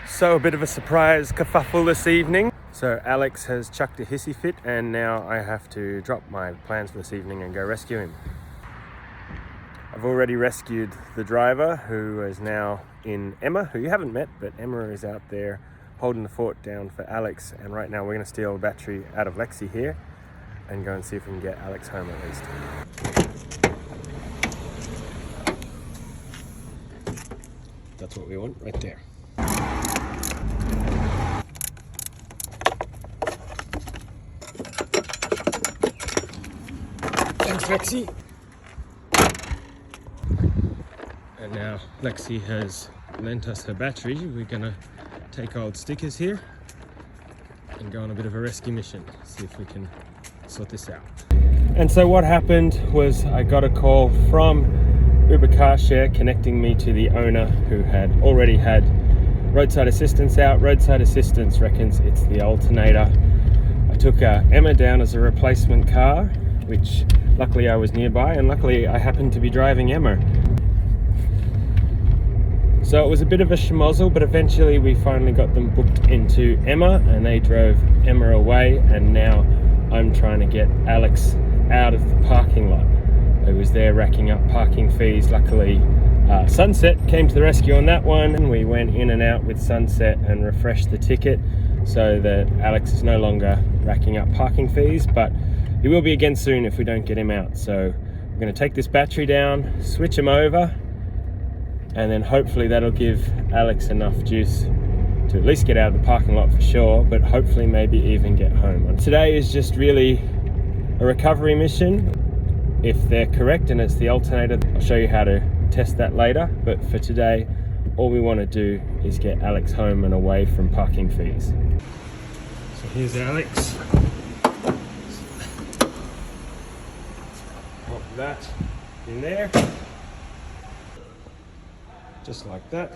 So a bit of a surprise kerfuffle this evening. So Alex has chucked a hissy fit and now I have to drop my plans for this evening and go rescue him. I've already rescued the driver, who is now in Emma, who you haven't met, but Emma is out there holding the fort down for Alex, and right now we're going to steal a battery out of Lexi here and go and see if we can get Alex home at least. That's what we want right there. Thanks, Lexi. And now Lexi has lent us her battery. We're gonna take old stickers here and go on a bit of a rescue mission, see if we can sort this out. And so what happened was I got a call from Uber Car Share connecting me to the owner, who had already had roadside assistance out. Roadside assistance reckons it's the alternator. I took Emma down as a replacement car, which luckily I was nearby, and luckily I happened to be driving Emma. So it was a bit of a schmozzle, but eventually we finally got them booked into Emma and they drove Emma away, and now I'm trying to get Alex out of the parking lot. It was there racking up parking fees. Luckily Sunset came to the rescue on that one, and we went in and out with Sunset and refreshed the ticket so that Alex is no longer racking up parking fees, but he will be again soon if we don't get him out. So we're going to take this battery down, switch him over, and then hopefully that'll give Alex enough juice to at least get out of the parking lot for sure, but hopefully maybe even get home. Today is just really a recovery mission. If they're correct and it's the alternator, I'll show you how to test that later, but for today all we want to do is get Alex home and away from parking fees. So here's Alex. Pop that in there. Just like that.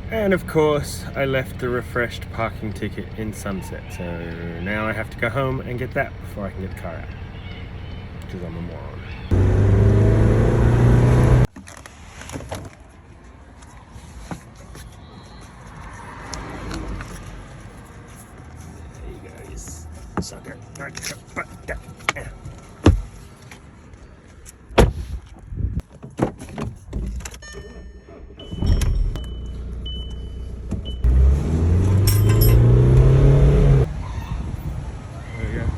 And of course I left the refreshed parking ticket in Sunset, so now I have to go home and get that before I can get the car out, because I'm a moron. There you go, you sucker.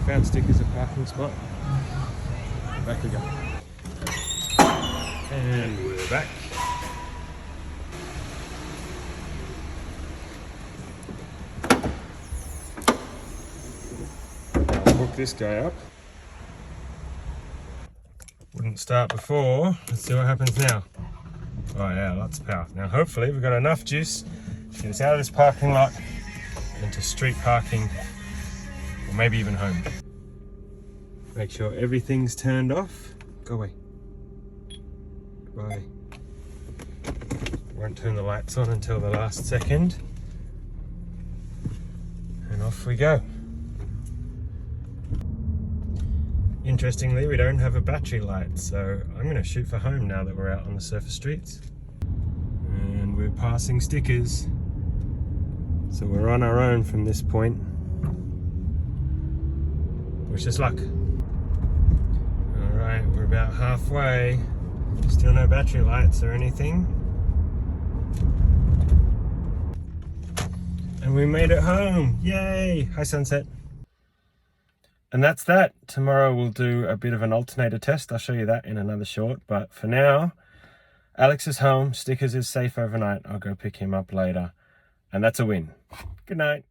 Found stickers of parking spot. Back we go. And we're back. I'll hook this guy up. Wouldn't start before. Let's see what happens now. Oh yeah, lots of power. Now hopefully we've got enough juice to get us out of this parking lot into street parking, or maybe even home. Make sure everything's turned off. Go away. Goodbye. Won't turn the lights on until the last second. And off we go. Interestingly, we don't have a battery light, so I'm going to shoot for home now that we're out on the surface streets. And we're passing stickers. So we're on our own from this point. Wish us luck. Alright, we're about halfway. Still no battery lights or anything. And we made it home! Yay! Hi, Sunset. And that's that. Tomorrow we'll do a bit of an alternator test. I'll show you that in another short. But for now, Alex is home. Stickers is safe overnight. I'll go pick him up later. And that's a win. Good night.